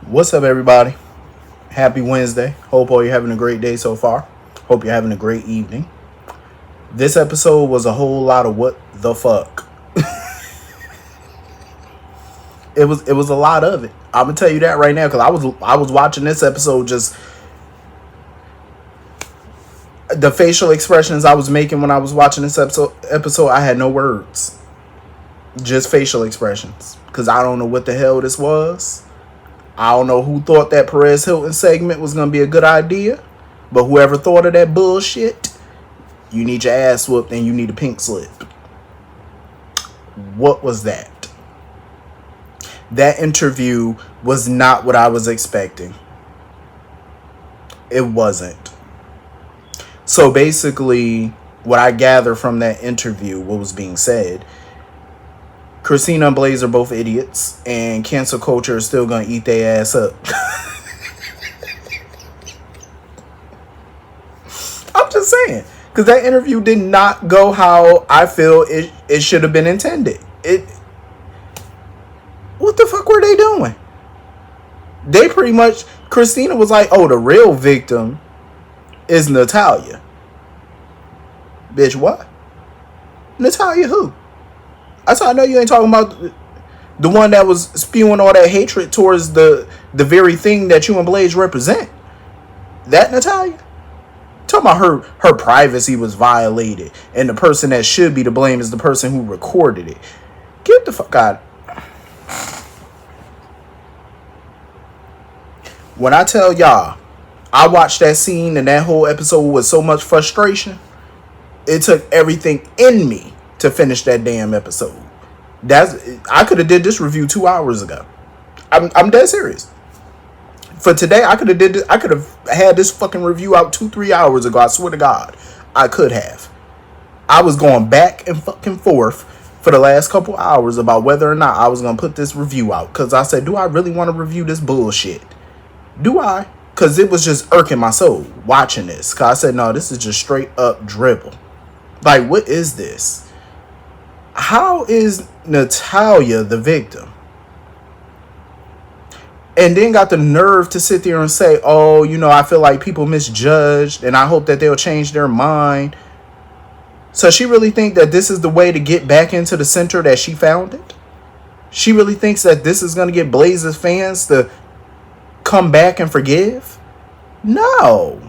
What's up, everybody? Happy Wednesday. Hope all you're having a great day so far. Hope you're having a great evening. This episode was a whole lot of what the fuck. It was a lot of it. I'm gonna tell you that right now because I was watching this episode. Just the facial expressions I was making when I was watching this episode, I had no words, just facial expressions because I don't know what the hell this was. I don't know who thought that Perez Hilton segment was going to be a good idea, but whoever thought of that bullshit, you need your ass whooped and you need a pink slip. What was that? That interview was not what I was expecting. It wasn't. So basically, what I gather from that interview, what was being said, Christina and Blaze are both idiots, and cancel culture is still going to eat their ass up. I'm just saying. Because that interview did not go how I feel it should have been intended. What the fuck were they doing? They pretty much, Christina was like, oh, the real victim is Natalia. Bitch, what? Natalia who? I know you ain't talking about the one that was spewing all that hatred towards the very thing that you and Blaze represent. That Natalia? Talking about her privacy was violated, and the person that should be to blame is the person who recorded it. Get the fuck out. When I tell y'all, I watched that scene and that whole episode with so much frustration. It took everything in me to finish that damn episode. I could have did this review 2 hours ago. I'm dead serious. For today, I could have had this fucking review out 2-3 hours ago. I swear to God, I could have. I was going back and fucking forth for the last couple hours about whether or not I was gonna put this review out, because I said, do I really want to review this bullshit? Do I? Because it was just irking my soul watching this. Because I said, no, this is just straight up dribble. Like, what is this? How is Natalia the victim? And then got the nerve to sit there and say, oh, I feel like people misjudged and I hope that they'll change their mind. So she really think that this is the way to get back into the center that she founded? She really thinks that this is going to get Blaze's fans to come back and forgive? No.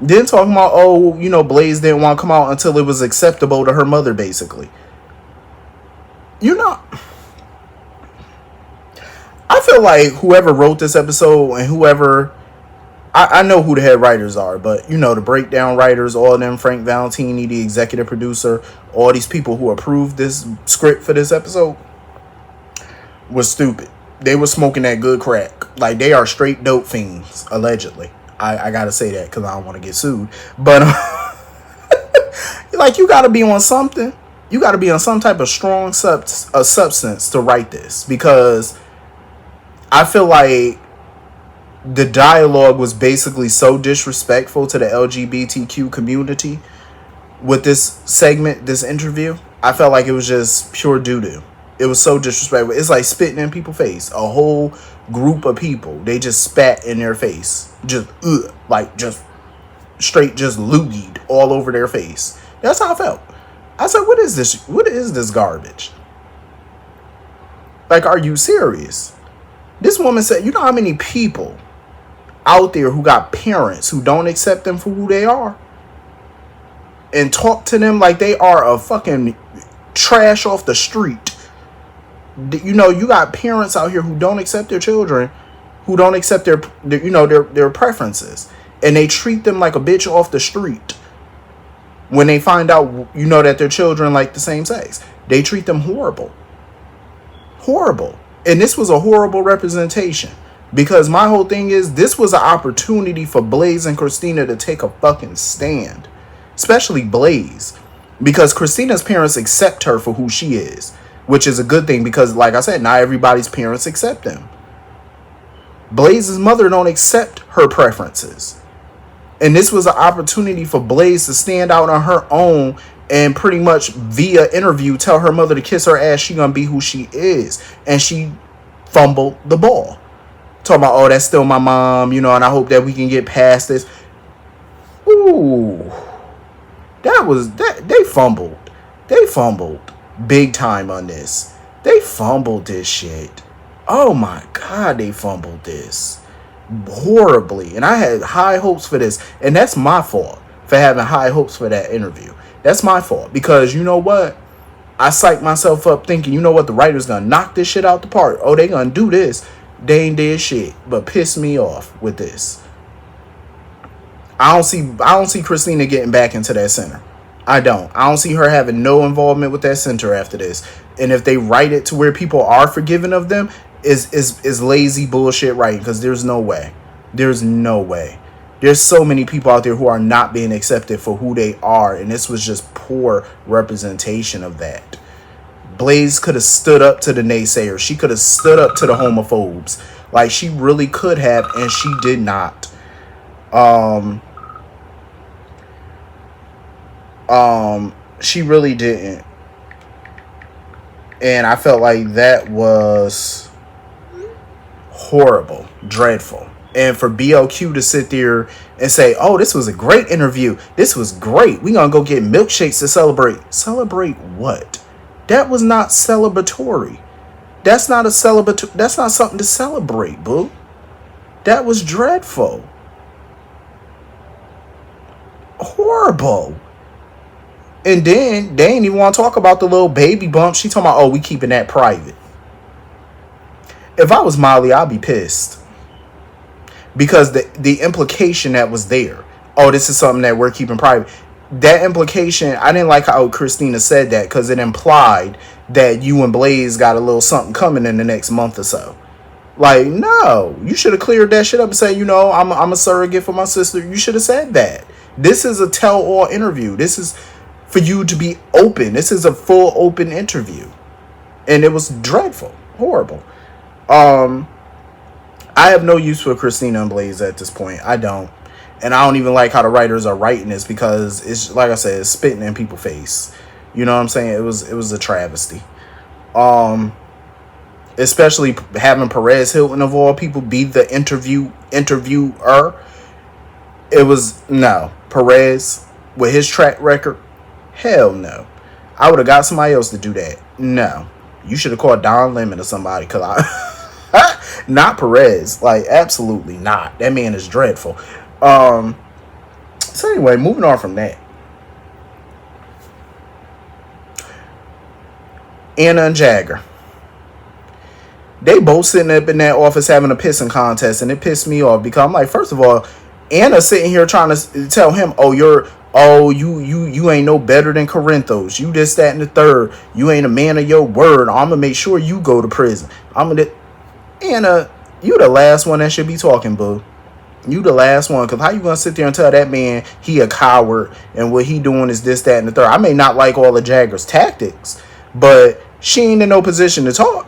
Then talking about, oh, Blaze didn't want to come out until it was acceptable to her mother, basically. I feel like whoever wrote this episode and whoever, I know who the head writers are, but the breakdown writers, all of them, Frank Valentini, the executive producer, all these people who approved this script for this episode was stupid. They were smoking that good crack. Like, they are straight dope fiends, allegedly. I gotta say that because I don't want to get sued. But, like, you gotta be on something. You gotta be on some type of strong substance to write this. Because I feel like the dialogue was basically so disrespectful to the LGBTQ community with this segment, this interview. I felt like it was just pure doo-doo. It was so disrespectful. It's like spitting in people's face. A whole group of people, they just spat in their face. Just, like, just straight, just loogied all over their face. That's how I felt. I said, what is this? What is this garbage? Like, are you serious? This woman said, you know how many people out there who got parents who don't accept them for who they are? And talk to them like they are a fucking trash off the street. You got parents out here who don't accept their children, who don't accept their preferences, and they treat them like a bitch off the street. When they find out, that their children like the same sex, they treat them horrible. And this was a horrible representation, because my whole thing is, this was an opportunity for Blaze and Christina to take a fucking stand, especially Blaze, because Christina's parents accept her for who she is. Which is a good thing because, like I said, not everybody's parents accept them. Blaze's mother don't accept her preferences. And this was an opportunity for Blaze to stand out on her own and pretty much via interview tell her mother to kiss her ass. She gonna be who she is. And she fumbled the ball. Talking about, oh, that's still my mom, and I hope that we can get past this. Ooh. They fumbled. They fumbled big time on this. They fumbled this shit. Oh my God, they fumbled this horribly. And I had high hopes for this. And that's my fault for having high hopes for that interview. That's my fault. Because you know what? I psyched myself up thinking, you know what? The writer's going to knock this shit out the park. Oh, they going to do this. They ain't did shit. But piss me off with this. I don't see Christina getting back into that center. I don't see her having no involvement with that center after this. And if they write it to where people are forgiving of them, is lazy bullshit writing, because there's no way. There's no way. There's so many people out there who are not being accepted for who they are, and this was just poor representation of that. Blaze could have stood up to the naysayers. She could have stood up to the homophobes. Like, she really could have, and she did not. She really didn't. And I felt like that was horrible, dreadful. And for BLQ to sit there and say, oh, this was a great interview. This was great. We're going to go get milkshakes to celebrate. Celebrate what? That was not celebratory. That's not that's not something to celebrate, boo. That was dreadful. Horrible. And then they ain't even want to talk about the little baby bump. She talking about, oh, we keeping that private. If I was Molly, I'd be pissed. Because the implication that was there, oh, this is something that we're keeping private. That implication, I didn't like how Christina said that, because it implied that you and Blaze got a little something coming in the next month or so. Like, no, you should have cleared that shit up and said, I'm a surrogate for my sister. You should have said that. This is a tell-all interview. This is for you to be open. This is a full open interview. And it was dreadful. Horrible. I have no use for Christina and Blaze at this point. I don't. And I don't even like how the writers are writing this, because it's, like I said, it's spitting in people's face. You know what I'm saying? It was a travesty. Especially having Perez Hilton of all people be the interviewer. It was, no. Perez, with his track record, hell no. I would have got somebody else to do that. No. You should have called Don Lemon or somebody, because not Perez. Like, absolutely not. That man is dreadful. So anyway, moving on from that. Anna and Jagger. They both sitting up in that office having a pissing contest, and it pissed me off, because I'm like, first of all, Anna sitting here trying to tell him, you ain't no better than Corinthos. You this, that, and the third. You ain't a man of your word. I'm gonna make sure you go to prison. Anna, you the last one that should be talking, boo. You the last one, because how you gonna sit there and tell that man he a coward and what he doing is this, that, and the third? I may not like all of Jagger's tactics, but she ain't in no position to talk.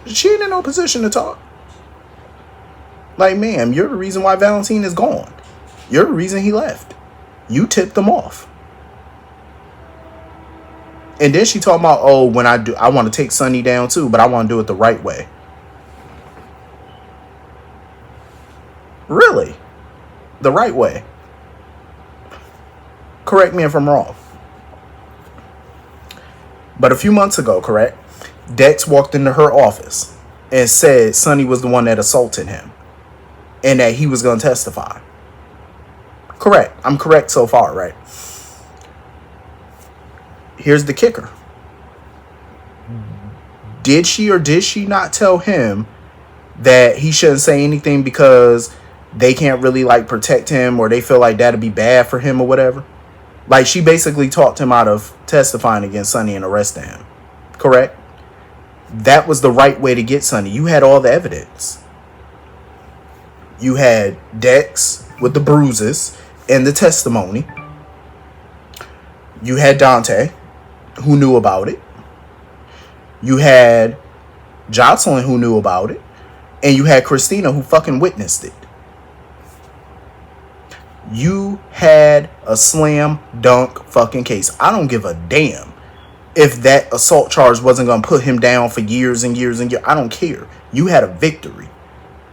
She ain't in no position to talk. Like, ma'am, you're the reason why Valentine is gone. You're the reason he left. You tipped them off. And then she talking about, oh, when I want to take Sonny down too, but I want to do it the right way. Really? The right way? Correct me if I'm wrong. But a few months ago, correct? Dex walked into her office and said Sonny was the one that assaulted him, and that he was going to testify. Correct. I'm correct so far, right? Here's the kicker. Did she or did she not tell him that he shouldn't say anything because they can't really protect him, or they feel like that'd be bad for him or whatever? Like, she basically talked him out of testifying against Sonny and arresting him. Correct? That was the right way to get Sonny. You had all the evidence. You had Dex with the bruises and the testimony. You had Dante, who knew about it. You had Jocelyn, who knew about it. And you had Christina, who fucking witnessed it. You had a slam dunk fucking case. I don't give a damn if that assault charge wasn't going to put him down for years and years and years. I don't care. You had a victory.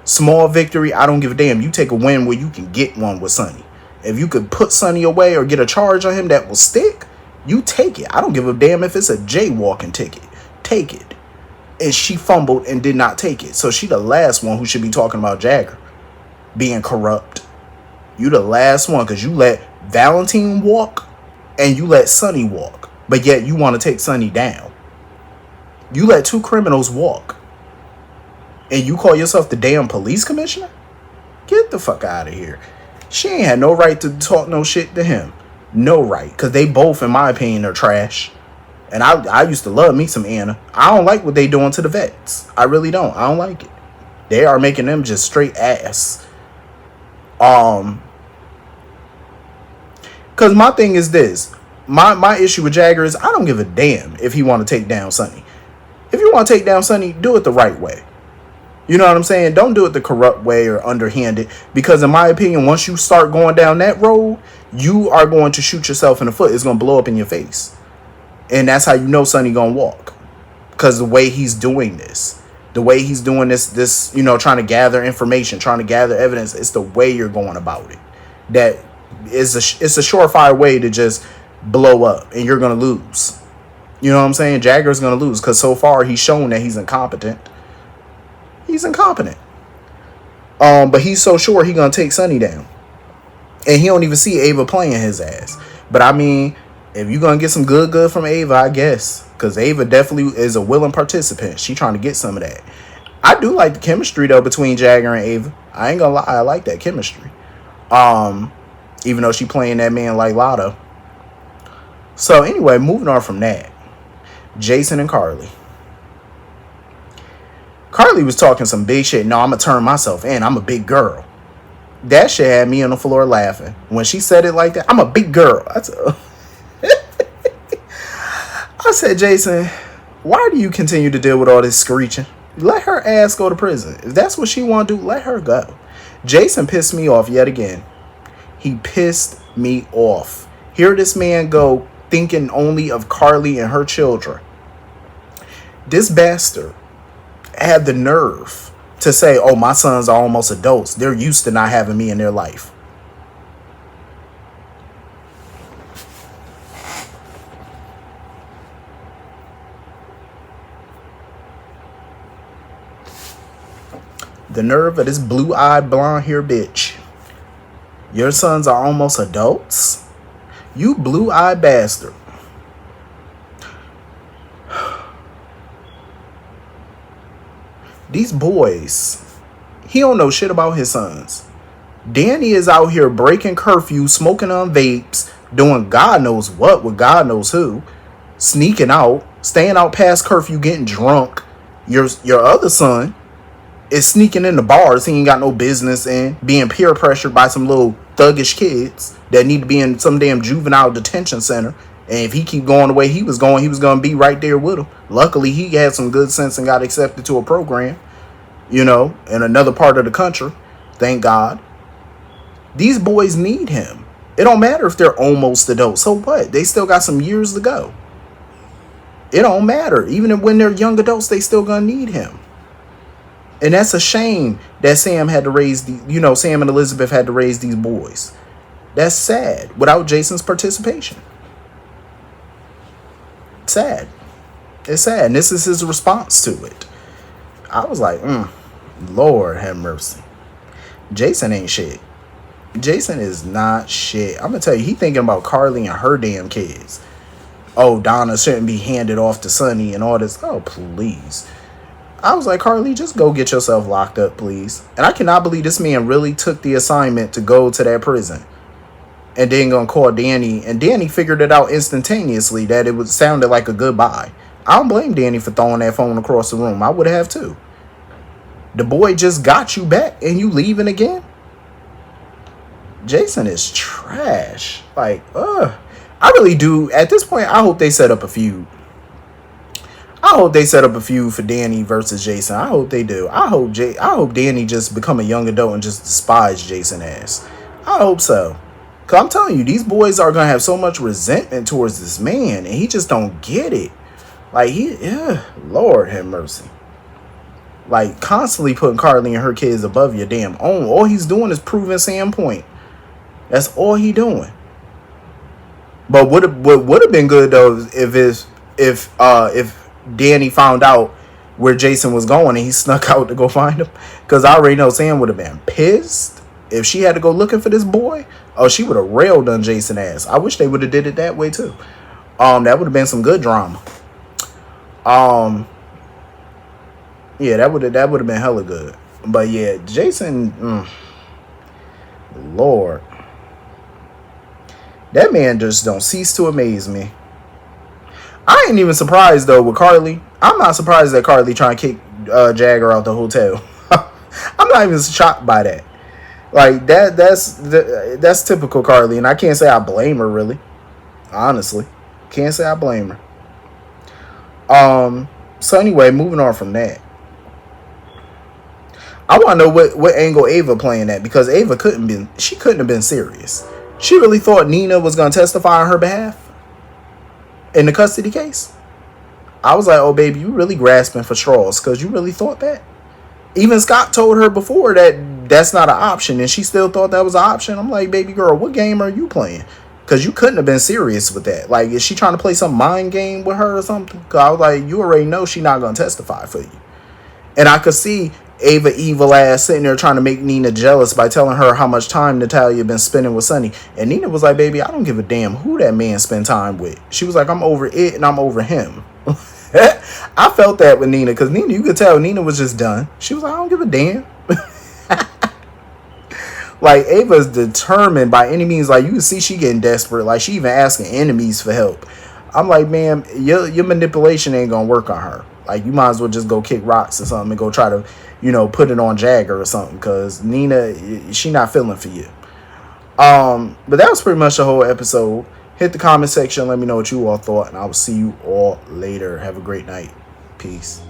Small victory, I don't give a damn. You take a win where you can get one with Sonny. If you could put Sonny away or get a charge on him that will stick, you take it. I don't give a damn if it's a jaywalking ticket. Take it. And she fumbled and did not take it. So she the last one who should be talking about Jagger being corrupt. You the last one because you let Valentine walk and you let Sonny walk. But yet you want to take Sonny down. You let two criminals walk. And you call yourself the damn police commissioner? Get the fuck out of here. She ain't had no right to talk no shit to him. No right. Because they both, in my opinion, are trash. And I used to love me some Anna. I don't like what they doing to the vets. I really don't. I don't like it. They are making them just straight ass. Because my thing is this. My issue with Jagger is I don't give a damn if he want to take down Sonny. If you want to take down Sonny, do it the right way. You know what I'm saying? Don't do it the corrupt way or underhanded. Because in my opinion, once you start going down that road, you are going to shoot yourself in the foot. It's going to blow up in your face. And that's how you know Sonny going to walk. Because the way he's doing this. The way he's doing this, you know, trying to gather information, trying to gather evidence. It's the way you're going about it. That is it's a surefire way to just blow up. And you're going to lose. You know what I'm saying? Jagger's going to lose. Because so far he's shown that he's incompetent. He's incompetent. But he's so sure he's going to take Sonny down. And he don't even see Ava playing his ass. But I mean, if you're going to get some good from Ava, I guess. Because Ava definitely is a willing participant. She trying to get some of that. I do like the chemistry, though, between Jagger and Ava. I ain't going to lie. I like that chemistry. Even though she playing that man like Lotto. So, anyway, moving on from that. Jason and Carly. Carly was talking some big shit. No, I'm going to turn myself in. I'm a big girl. That shit had me on the floor laughing. When she said it like that, I'm a big girl. I said, Jason, why do you continue to deal with all this screeching? Let her ass go to prison. If that's what she want to do, let her go. Jason pissed me off yet again. He pissed me off. Here this man go thinking only of Carly and her children. This bastard had the nerve to say, oh, my sons are almost adults. They're used to not having me in their life. The nerve of this blue-eyed, blonde-haired bitch. Your sons are almost adults? You blue-eyed bastard. These boys, he don't know shit about his sons. Danny is out here breaking curfew, smoking on vapes, doing God knows what with God knows who, sneaking out, staying out past curfew, getting drunk. Your other son is sneaking in the bars he ain't got no business in, being peer pressured by some little thuggish kids that need to be in some damn juvenile detention center. And if he keep going the way he was going to be right there with him. Luckily, he had some good sense and got accepted to a program, you know, in another part of the country. Thank God. These boys need him. It don't matter if they're almost adults. So what? They still got some years to go. It don't matter. Even when they're young adults, they still gonna need him. And that's a shame that Sam had to raise Sam and Elizabeth had to raise these boys. That's sad. Without Jason's participation. Sad. It's sad. And this is his response to it. I was like, Lord have mercy. Jason ain't shit. Jason is not shit. I'm going to tell you, he thinking about Carly and her damn kids. Oh, Donna shouldn't be handed off to Sonny and all this. Oh, please. I was like, Carly, just go get yourself locked up, please. And I cannot believe this man really took the assignment to go to that prison. And then gonna call Danny. And Danny figured it out instantaneously that it sounded like a goodbye. I don't blame Danny for throwing that phone across the room. I would have too. The boy just got you back and you leaving again? Jason is trash. Like, I really do. At this point, I hope they set up a feud. I hope they set up a feud for Danny versus Jason. I hope they do. I hope Danny just become a young adult and just despise Jason ass. I hope so. Cause I'm telling you, these boys are gonna have so much resentment towards this man, and he just don't get it. Like Lord have mercy. Like constantly putting Carly and her kids above your damn own. All he's doing is proving Sam point. That's all he doing. But what would have been good though if Danny found out where Jason was going and he snuck out to go find him. Because I already know Sam would have been pissed if she had to go looking for this boy. Oh, she would have railed on Jason ass. I wish they would have did it that way too. That would have been some good drama. Yeah, that would have been hella good. But yeah, Jason, Lord, that man just don't cease to amaze me. I ain't even surprised though with Carly. I'm not surprised that Carly trying to kick Jagger out the hotel. I'm not even shocked by that. Like that's typical Carly, and I can't say I blame her really. Honestly, can't say I blame her. So anyway, moving on from that, I want to know what angle Ava playing at, because Ava couldn't have been serious. She really thought Nina was gonna testify on her behalf in the custody case. I was like, oh baby, you really grasping for straws, because you really thought that. Even Scott told her before that that's not an option, and she still thought that was an option. I'm like, baby girl, what game are you playing? Because you couldn't have been serious with that. Like, is she trying to play some mind game with her or something? Because I was like, you already know she's not going to testify for you. And I could see Ava evil ass sitting there trying to make Nina jealous by telling her how much time Natalia been spending with Sonny. And Nina was like, baby, I don't give a damn who that man spend time with. She was like, I'm over it and I'm over him. I felt that with Nina, because Nina, you could tell Nina was just done. She was like, I don't give a damn. Like, Ava's determined by any means. Like, you can see she getting desperate. Like, she even asking enemies for help. I'm like, ma'am, your manipulation ain't gonna work on her. Like, you might as well just go kick rocks or something and go try to, put it on Jagger or something, because Nina, she not feeling for you. But that was pretty much the whole episode. Hit the comment section, let me know what you all thought, and I will see you all later. Have a great night. Peace.